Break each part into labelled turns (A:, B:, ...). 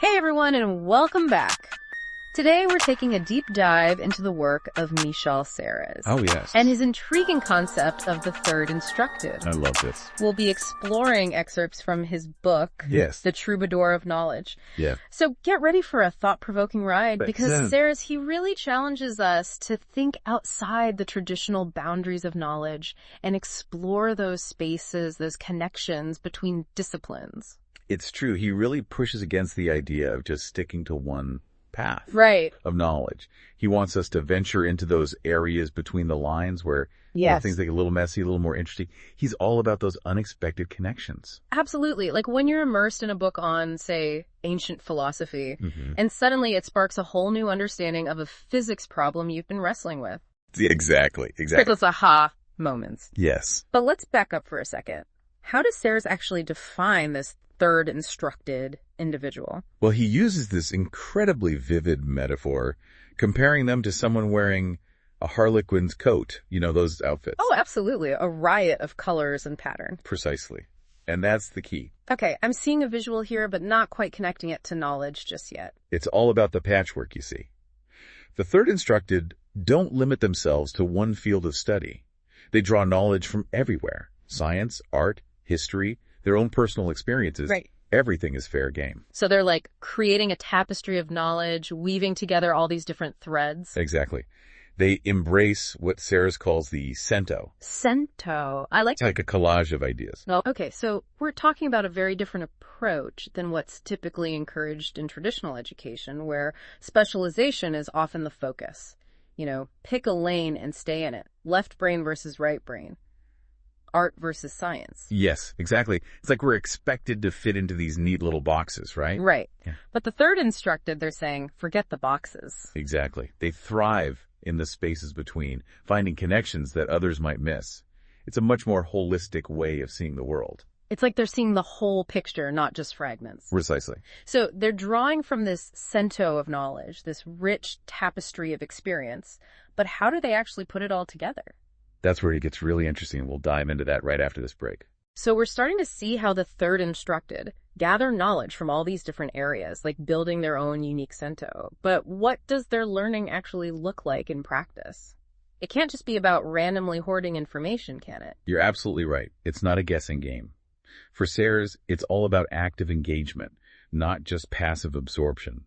A: Hey everyone, and welcome back. Today we're taking a deep dive into the work of Michel
B: Oh, yes.
A: and his intriguing concept of the third instructed.
B: I love this.
A: We'll be exploring excerpts from his book,
B: Yes.
A: The Troubadour of Knowledge.
B: Yeah.
A: So get ready for a thought-provoking ride because
B: Excellent.
A: Serres, he really challenges us to think outside the traditional boundaries of knowledge and explore those spaces, those connections between disciplines.
B: It's true. He really pushes against the idea of just sticking to one path
A: Right.
B: of knowledge. He wants us to venture into those areas between the lines where
A: Yes.
B: things get a little messy, a little more interesting. He's all about those unexpected connections.
A: Absolutely. Like when you're immersed in a book on, say, ancient philosophy,
B: Mm-hmm.
A: and suddenly it sparks a whole new understanding of a physics problem you've been wrestling with.
B: Exactly.
A: Creates those aha moments.
B: Yes.
A: But let's back up for a second. How does Serres actually define this third instructed individual?
B: Well, he uses this incredibly vivid metaphor, comparing them to someone wearing a harlequin's coat. You know, those outfits.
A: Oh, absolutely. A riot of colors and pattern.
B: Precisely. And that's the key.
A: Okay, I'm seeing a visual here, but not quite connecting it to knowledge just yet.
B: It's all about the patchwork, you see. The third instructed don't limit themselves to one field of study. They draw knowledge from everywhere. Science, art, history, their own personal experiences.
A: Right.
B: Everything is fair game.
A: So they're like creating a tapestry of knowledge, weaving together all these different threads.
B: Exactly. They embrace what Serres calls the cento.
A: Cento. I like
B: It's like a collage of ideas.
A: Well, okay, so we're talking about a very different approach than what's typically encouraged in traditional education, where specialization is often the focus. You know, pick a lane and stay in it. Left brain versus right brain. Art versus science.
B: Yes, exactly. It's like we're expected to fit into these neat little boxes, right?
A: Right.
B: Yeah.
A: But the third instructed, they're saying, forget the boxes.
B: Exactly. They thrive in the spaces between, finding connections that others might miss. It's a much more holistic way of seeing the world.
A: It's like they're seeing the whole picture, not just fragments.
B: Precisely.
A: So they're drawing from this cento of knowledge, this rich tapestry of experience, but how do they actually put it all together?
B: That's where it gets really interesting. We'll dive into that right after this break.
A: So we're starting to see how the third instructed gather knowledge from all these different areas, like building their own unique cento. But what does their learning actually look like in practice? It can't just be about randomly hoarding information, can it?
B: You're absolutely right. It's not a guessing game. For Serres, it's all about active engagement, not just passive absorption.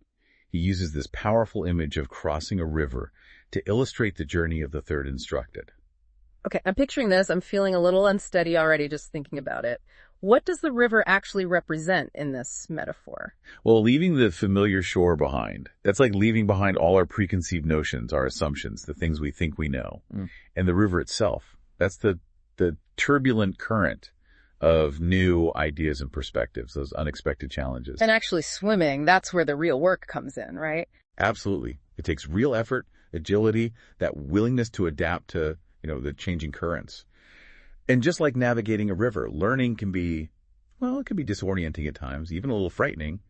B: He uses this powerful image of crossing a river to illustrate the journey of the third instructed.
A: Okay, I'm picturing this. I'm feeling a little unsteady already just thinking about it. What does the river actually represent in this metaphor?
B: Well, leaving the familiar shore behind, that's like leaving behind all our preconceived notions, our assumptions, the things we think we know. And the river itself, that's the turbulent current of new ideas and perspectives, those unexpected challenges.
A: And actually swimming, that's where the real work comes in, right?
B: Absolutely. It takes real effort, agility, that willingness to adapt to, the changing currents. And just like navigating a river, learning can be, it can be disorienting at times, even a little frightening.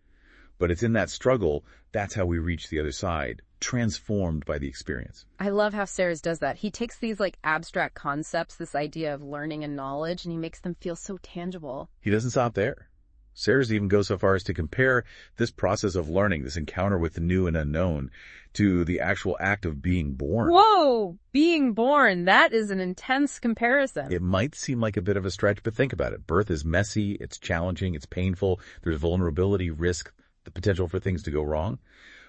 B: But it's in that struggle, that's how we reach the other side, transformed by the experience.
A: I love how Serres does that. He takes these like abstract concepts, this idea of learning and knowledge, and he makes them feel so tangible.
B: He doesn't stop there. Serres even goes so far as to compare this process of learning, this encounter with the new and unknown, to the actual act of being born.
A: Whoa! Being born. That is an intense comparison.
B: It might seem like a bit of a stretch, but think about it. Birth is messy, it's challenging, it's painful, there's vulnerability, risk, the potential for things to go wrong.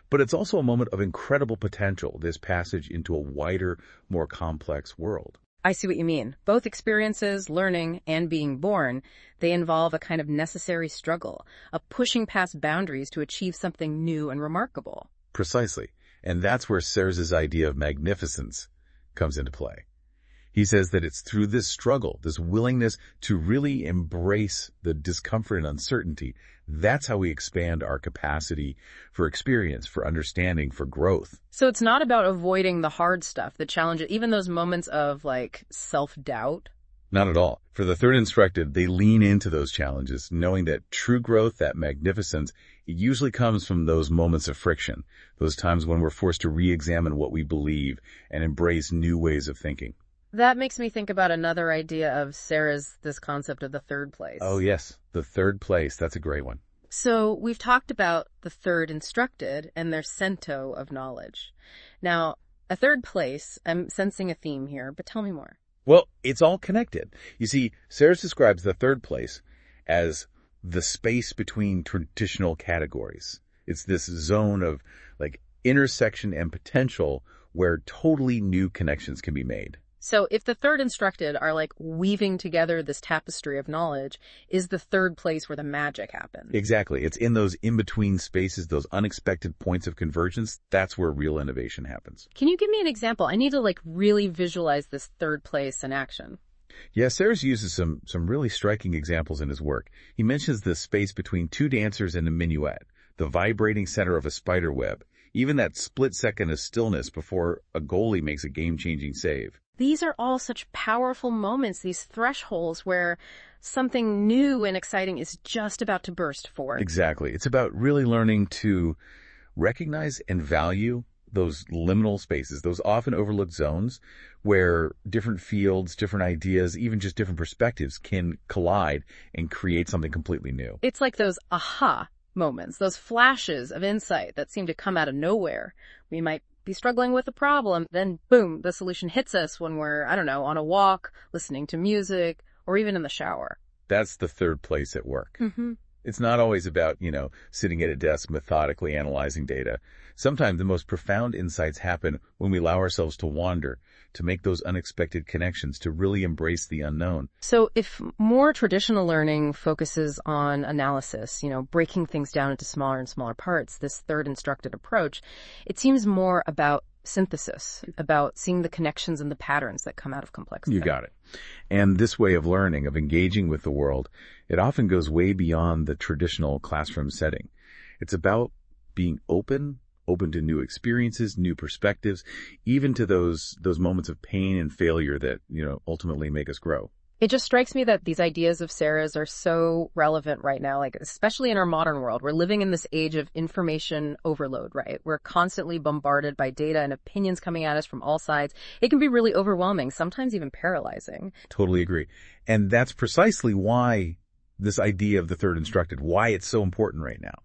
B: But it's also a moment of incredible potential, this passage into a wider, more complex world.
A: I see what you mean. Both experiences, learning, and being born, they involve a kind of necessary struggle, a pushing past boundaries to achieve something new and remarkable.
B: Precisely. And that's where Serres' idea of magnificence comes into play. He says that it's through this struggle, this willingness to really embrace the discomfort and uncertainty, that's how we expand our capacity for experience, for understanding, for growth.
A: So it's not about avoiding the hard stuff, the challenges, even those moments of like self-doubt.
B: Not at all. For the third instructed, they lean into those challenges, knowing that true growth, that magnificence, it usually comes from those moments of friction, those times when we're forced to re-examine what we believe and embrace new ways of thinking.
A: That makes me think about another idea of Serres, this concept of the third place.
B: Oh, yes. The third place. That's a great one.
A: So we've talked about the third instructed and their cento of knowledge. Now, a third place, I'm sensing a theme here, but tell me more.
B: Well, it's all connected. You see, Sayers describes the third place as the space between traditional categories. It's this zone of like intersection and potential where totally new connections can be made.
A: So if the third instructed are like weaving together this tapestry of knowledge, is the third place where the magic happens?
B: Exactly. It's in those in-between spaces, those unexpected points of convergence. That's where real innovation happens.
A: Can you give me an example? I need to like really visualize this third place in action.
B: Yeah, Sayers uses some really striking examples in his work. He mentions the space between two dancers in a minuet, the vibrating center of a spider web, even that split second of stillness before a goalie makes a game-changing save.
A: These are all such powerful moments, these thresholds where something new and exciting is just about to burst forth.
B: Exactly. It's about really learning to recognize and value those liminal spaces, those often overlooked zones where different fields, different ideas, even just different perspectives can collide and create something completely new.
A: It's like those aha moments, those flashes of insight that seem to come out of nowhere. We might be struggling with a problem, then boom, the solution hits us when we're, I don't know, on a walk, listening to music, or even in the shower.
B: That's the third place at work.
A: Mm-hmm.
B: It's not always about, sitting at a desk methodically analyzing data. Sometimes the most profound insights happen when we allow ourselves to wander, to make those unexpected connections, to really embrace the unknown.
A: So if more traditional learning focuses on analysis, breaking things down into smaller and smaller parts, this third instructed approach, it seems more about synthesis, about seeing the connections and the patterns that come out of complexity.
B: You got it. And this way of learning, of engaging with the world, it often goes way beyond the traditional classroom setting. It's about being open to new experiences, new perspectives, even to those moments of pain and failure that, ultimately make us grow.
A: It just strikes me that these ideas of Sarah's are so relevant right now, like especially in our modern world. We're living in this age of information overload, right? We're constantly bombarded by data and opinions coming at us from all sides. It can be really overwhelming, sometimes even paralyzing.
B: Totally agree. And that's precisely why this idea of the third instructed, why it's so important right now.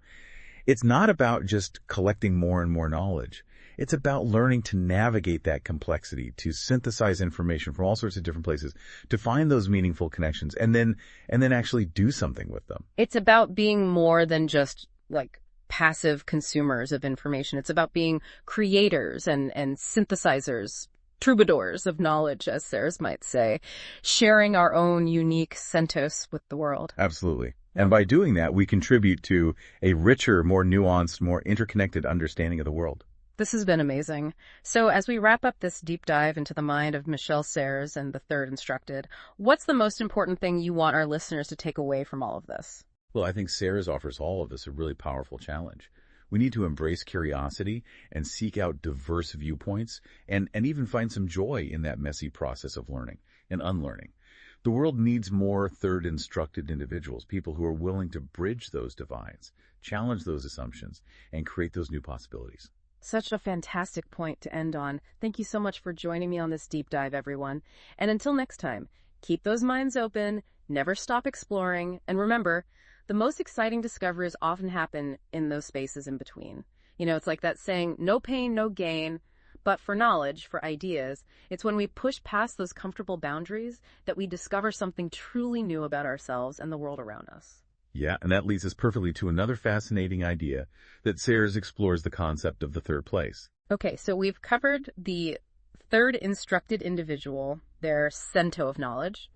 B: It's not about just collecting more and more knowledge. It's about learning to navigate that complexity, to synthesize information from all sorts of different places, to find those meaningful connections, and then actually do something with them.
A: It's about being more than just like passive consumers of information. It's about being creators and synthesizers, troubadours of knowledge, as Sarah's might say, sharing our own unique centos with the world.
B: Absolutely. And by doing that, we contribute to a richer, more nuanced, more interconnected understanding of the world.
A: This has been amazing. So as we wrap up this deep dive into the mind of Michel Serres and the third instructed, what's the most important thing you want our listeners to take away from all of this?
B: Well, I think Serres offers all of us a really powerful challenge. We need to embrace curiosity and seek out diverse viewpoints and even find some joy in that messy process of learning and unlearning. The world needs more third instructed individuals, people who are willing to bridge those divides, challenge those assumptions, and create those new possibilities.
A: Such a fantastic point to end on. Thank you so much for joining me on this deep dive, everyone. And until next time, keep those minds open, never stop exploring, and remember, the most exciting discoveries often happen in those spaces in between. It's like that saying, no pain, no gain. But for knowledge, for ideas, it's when we push past those comfortable boundaries that we discover something truly new about ourselves and the world around us.
B: Yeah, and that leads us perfectly to another fascinating idea that Sayers explores the concept of the third place.
A: Okay, so we've covered the third instructed individual, their cento of knowledge.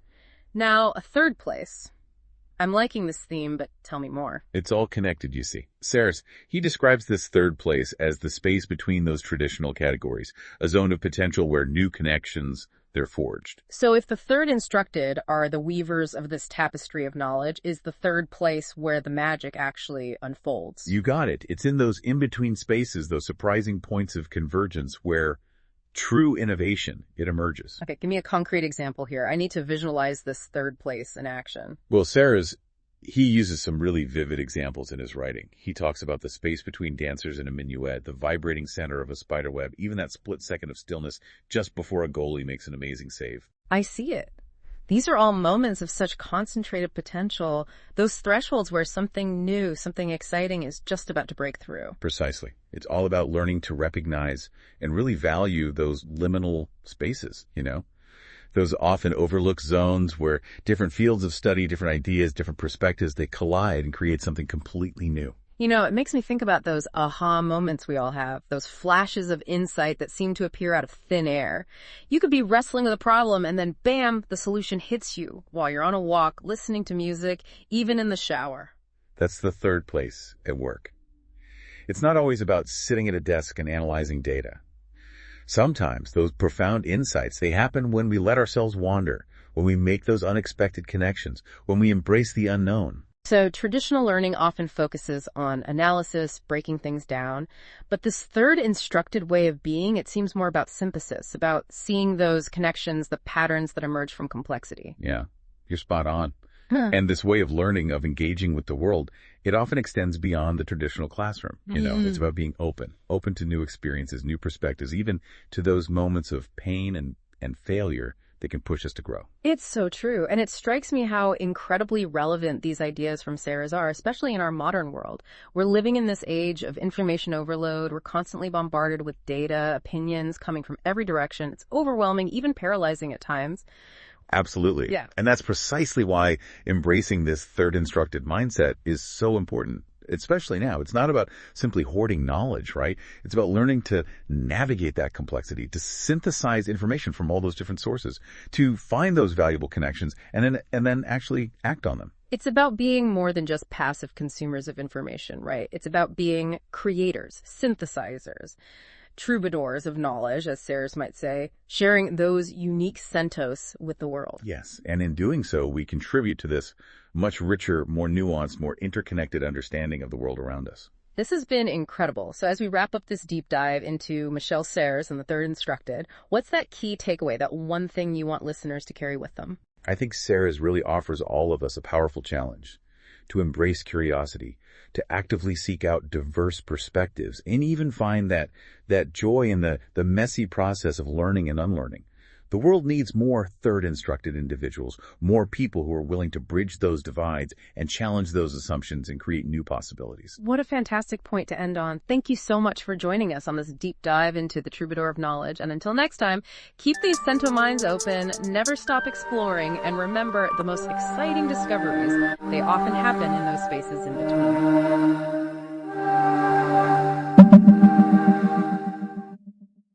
A: Now, a third place. I'm liking this theme, but tell me more.
B: It's all connected, you see. Sayers, he describes this third place as the space between those traditional categories, a zone of potential where new connections, they're forged.
A: So if the third instructed are the weavers of this tapestry of knowledge, is the third place where the magic actually unfolds?
B: You got it. It's in those in-between spaces, those surprising points of convergence where true innovation, it emerges.
A: Okay, give me a concrete example here. I need to visualize this third place in action.
B: Well, Sayers, he uses some really vivid examples in his writing. He talks about the space between dancers in a minuet, the vibrating center of a spider web, even that split second of stillness just before a goalie makes an amazing save.
A: I see it. These are all moments of such concentrated potential, those thresholds where something new, something exciting is just about to break through.
B: Precisely. It's all about learning to recognize and really value those liminal spaces, those often overlooked zones where different fields of study, different ideas, different perspectives, they collide and create something completely new.
A: It makes me think about those aha moments we all have, those flashes of insight that seem to appear out of thin air. You could be wrestling with a problem and then bam, the solution hits you while you're on a walk, listening to music, even in the shower.
B: That's the third place at work. It's not always about sitting at a desk and analyzing data. Sometimes those profound insights, they happen when we let ourselves wander, when we make those unexpected connections, when we embrace the unknown.
A: So traditional learning often focuses on analysis, breaking things down. But this third instructed way of being, it seems more about synthesis, about seeing those connections, the patterns that emerge from complexity.
B: Yeah, you're spot on. And this way of learning, of engaging with the world, it often extends beyond the traditional classroom. It's about being open to new experiences, new perspectives, even to those moments of pain and failure that can push us to grow.
A: It's so true. And it strikes me how incredibly relevant these ideas from Sarah's are, especially in our modern world. We're living in this age of information overload. We're constantly bombarded with data, opinions coming from every direction. It's overwhelming, even paralyzing at times.
B: Absolutely.
A: Yeah.
B: And that's precisely why embracing this third instructed mindset is so important. Especially now. It's not about simply hoarding knowledge, right? It's about learning to navigate that complexity, to synthesize information from all those different sources, to find those valuable connections, and then actually act on them.
A: It's about being more than just passive consumers of information, right? It's about being creators, synthesizers, troubadours of knowledge, as Sarah's might say, sharing those unique centos with the world.
B: Yes, and in doing so, we contribute to this much richer, more nuanced, more interconnected understanding of the world around us.
A: This has been incredible. So as we wrap up this deep dive into Michel Serres and the Third Instructed, what's that key takeaway, that one thing you want listeners to carry with them?
B: I think Serres really offers all of us a powerful challenge to embrace curiosity, to actively seek out diverse perspectives, and even find that joy in the messy process of learning and unlearning. The world needs more third instructed individuals, more people who are willing to bridge those divides and challenge those assumptions and create new possibilities.
A: What a fantastic point to end on. Thank you so much for joining us on this deep dive into the Troubadour of Knowledge. And until next time, keep these cento minds open, never stop exploring, and remember, the most exciting discoveries, they often happen in those spaces in between.